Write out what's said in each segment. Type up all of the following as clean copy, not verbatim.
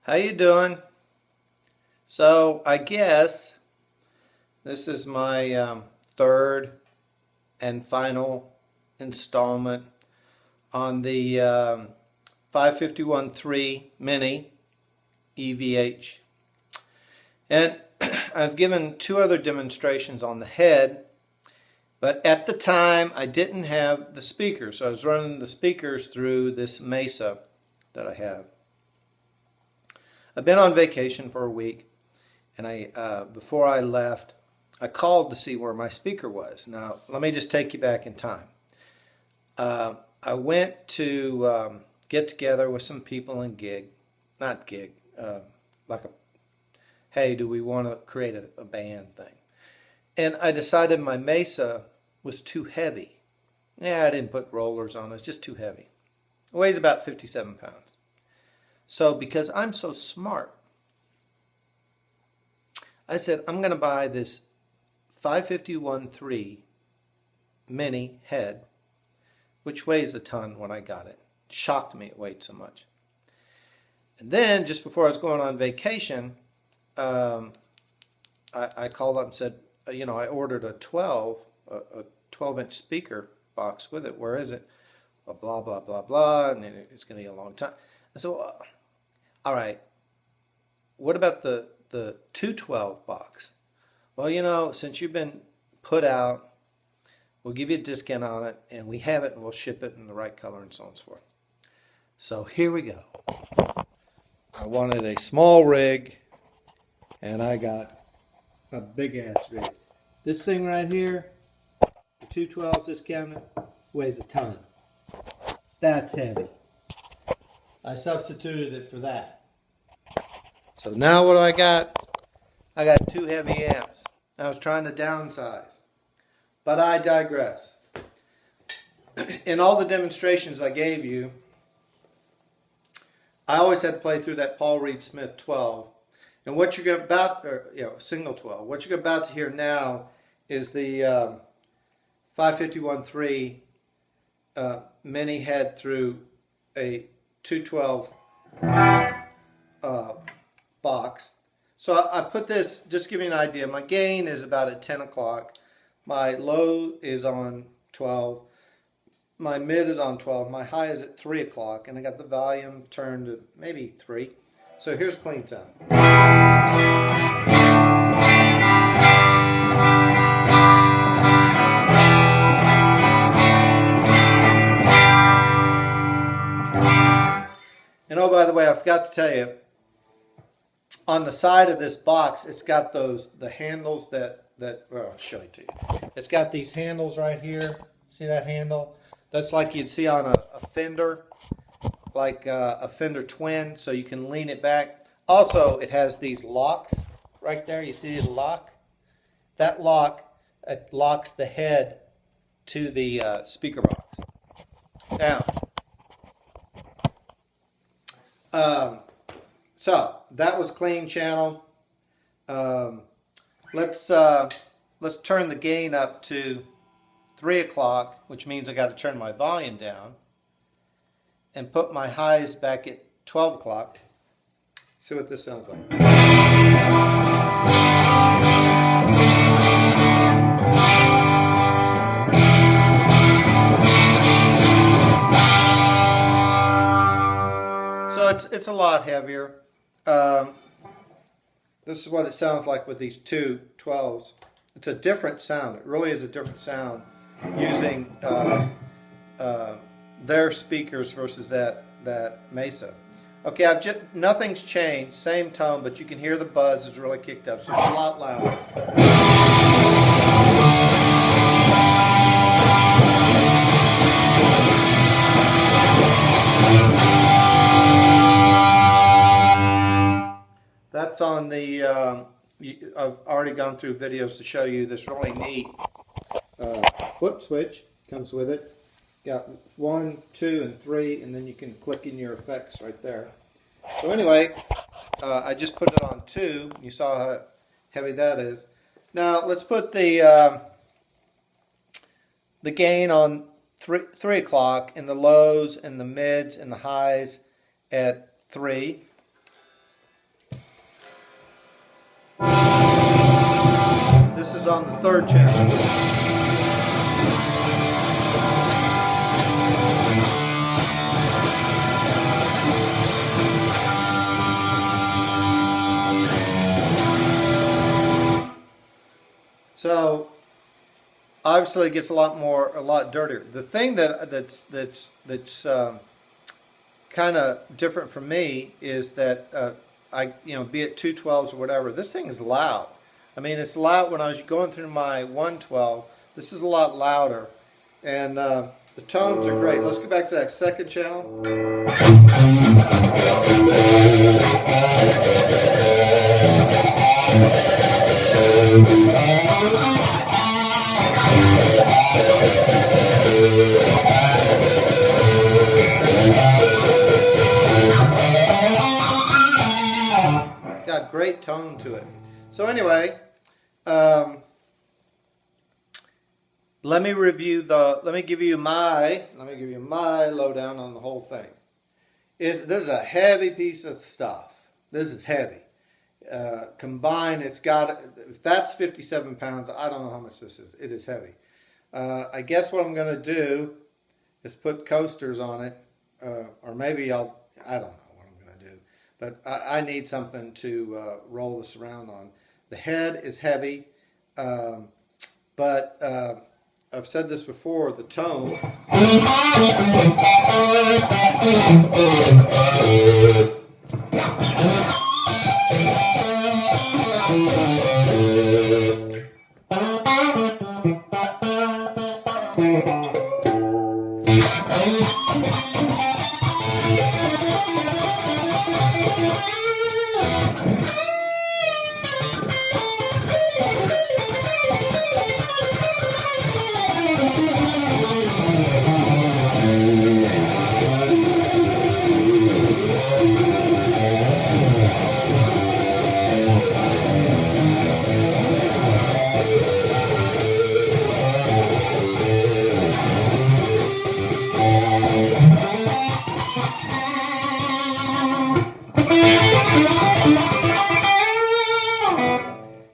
How you doing? So I guess this is my third and final installment on the 551.3 Mini EVH. And I've given two other demonstrations on the head, but at the time I didn't have the speakers, so I was running the speakers through this Mesa that I have. I've been on vacation for a week, and before I left, I called to see where my speaker was. Now, let me just take you back in time. I went to get together with some people in like a, hey, do we want to create a band thing? And I decided my Mesa was too heavy. Yeah, I didn't put rollers on it, it's just too heavy. It weighs about 57 pounds. So because I'm so smart, I said, I'm going to buy this 551.3 Mini head, which weighs a ton when I got it. It shocked me it weighed so much. And then, just before I was going on vacation, I called up and said, I ordered a 12-inch speaker box with it. Where is it? Well, blah, blah, blah, blah, and it's going to be a long time. I said, well, all right, what about the 212 box? Well, since you've been put out, we'll give you a discount on it, and we have it, and we'll ship it in the right color and so on and so forth. So here we go. I wanted a small rig, and I got a big-ass rig. This thing right here, the 212s discounted, weighs a ton. That's heavy. I substituted it for that. So now what do I got? I got two heavy amps. I was trying to downsize. But I digress. In all the demonstrations I gave you, I always had to play through that Paul Reed Smith 12. And what you're single 12. What you're about to hear now is the 551.3 Mini head through a 212 box. So I put this, just to give you an idea, my gain is about at 10 o'clock. My low is on 12. My mid is on 12. My high is at 3 o'clock. And I got the volume turned to maybe 3. So here's clean sound. And oh, by the way, I forgot to tell you, on the side of this box, it's got the handles that I'll show it to you. It's got these handles right here. See that handle? That's like you'd see on a Fender, like a Fender Twin, so you can lean it back. Also, it has these locks right there. You see the lock? That lock locks the head to the speaker box. Now, so that was clean channel. Let's turn the gain up to 3 o'clock, which means I got to turn my volume down, and put my highs back at 12 o'clock. See what this sounds like. So it's a lot heavier. This is what it sounds like with these two 12s. It's a different sound. It really is a different sound using their speakers versus that Mesa. Okay, nothing's changed, same tone, but you can hear the buzz is really kicked up, so it's a lot louder. That's on the, I've already gone through videos to show you this really neat flip switch. Comes with it. Got 1, 2, and 3, and then you can click in your effects right there. So anyway, I just put it on 2. You saw how heavy that is. Now let's put the gain on 3 o'clock, and the lows and the mids and the highs at 3. This is on the 3rd channel. So obviously it gets a lot dirtier. The thing that's kind of different for me is that be it 212s or whatever, this thing is loud. I mean, it's loud. When I was going through my 112, this is a lot louder, and the tones are great. Let's go back to that 2nd channel. Got great tone to it. So anyway, let me give you my lowdown on the whole thing. This is a heavy piece of stuff. This is heavy. Combined, it's got, if that's 57 pounds, I don't know how much this is. It is heavy. I guess what I'm going to do is put coasters on it, or maybe I don't know what I'm going to do. But I need something to roll this around on. The head is heavy, but I've said this before, the tone.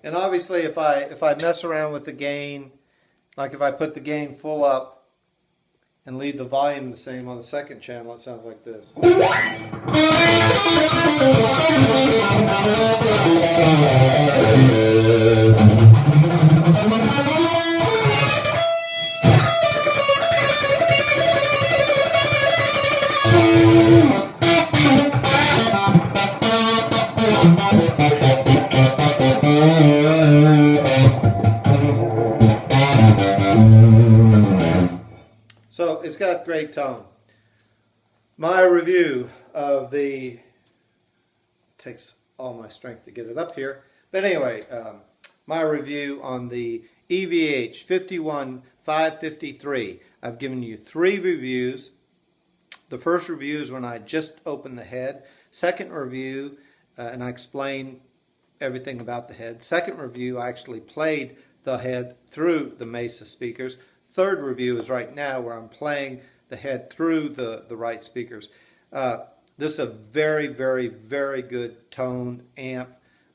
And obviously, if I mess around with the gain, like if I put the gain full up and leave the volume the same on the 2nd channel, it sounds like this. So it's got great tone. My review of the, takes all my strength to get it up here, but anyway, my review on the EVH 51553. I've given you 3 reviews. The first review is when I just opened the head. Second review, and I explained everything about the head. Second review, I actually played the head through the Mesa speakers. Third review is right now where I'm playing the head through the right speakers. This is a very, very, very good toned amp.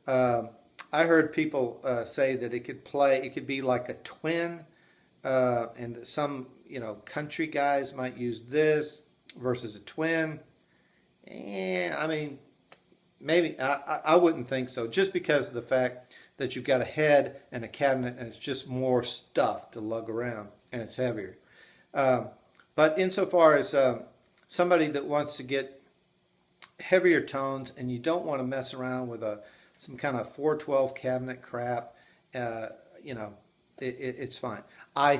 I heard people say that it could be like a twin, and some country guys might use this versus a twin. I mean, maybe I wouldn't think so, just because of the fact that you've got a head and a cabinet, and it's just more stuff to lug around, and it's heavier. But insofar as somebody that wants to get heavier tones and you don't want to mess around with some kind of 412 cabinet crap, it's fine. I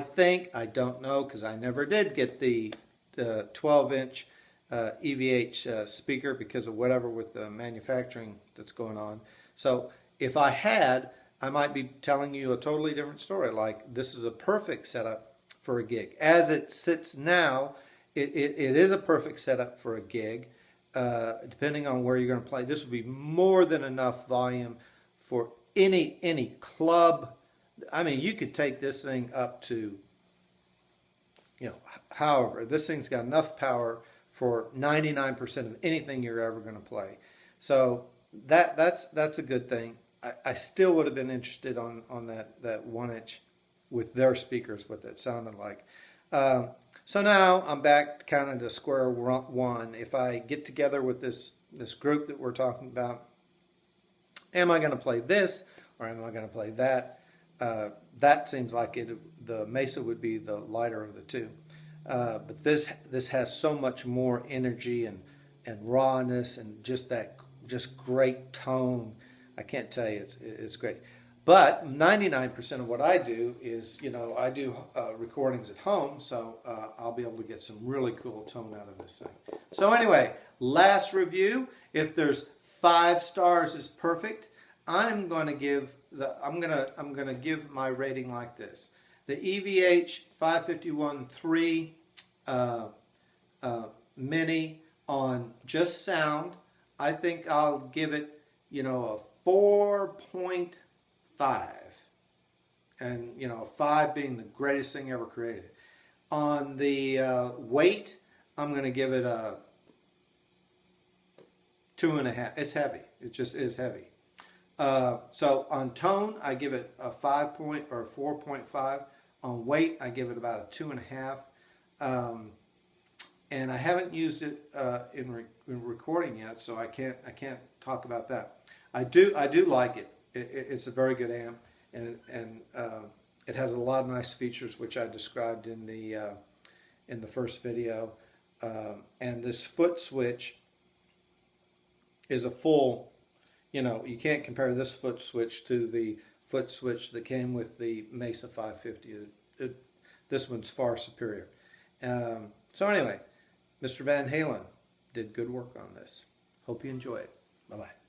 don't know, because I never did get the 12-inch EVH speaker because of whatever with the manufacturing that's going on. So if I had, I might be telling you a totally different story. Like, this is a perfect setup for a gig. As it sits now, it is a perfect setup for a gig, depending on where you're going to play. This would be more than enough volume for any club. I mean, you could take this thing up to, however, this thing's got enough power for 99% of anything you're ever going to play. So that's a good thing. I still would have been interested on that 1-inch with their speakers, what that sounded like. So now I'm back kind of to square one. If I get together with this group that we're talking about, am I going to play this or am I going to play that? That seems like the Mesa would be the lighter of the two. But this has so much more energy and rawness and just great tone. I can't tell you, it's great. But 99% of what I do is, I do recordings at home, so I'll be able to get some really cool tone out of this thing. So anyway, last review. If there's 5 stars is perfect, I'm going to give my rating like this. The EVH 551.3 Mini on just sound, I think I'll give it, a 4.5, and 5 being the greatest thing ever created. On the weight, I'm going to give it a 2.5. It's heavy. It just is heavy. So on tone, I give it a 4.5. On weight, I give it about a 2.5. And I haven't used it in recording yet, so I can't talk about that. I do like it. It's a very good amp, and it has a lot of nice features which I described in the first video. And this foot switch is a full. You can't compare this foot switch to the foot switch that came with the Mesa 550. This one's far superior. So anyway, Mr. Van Halen did good work on this. Hope you enjoy it. Bye-bye.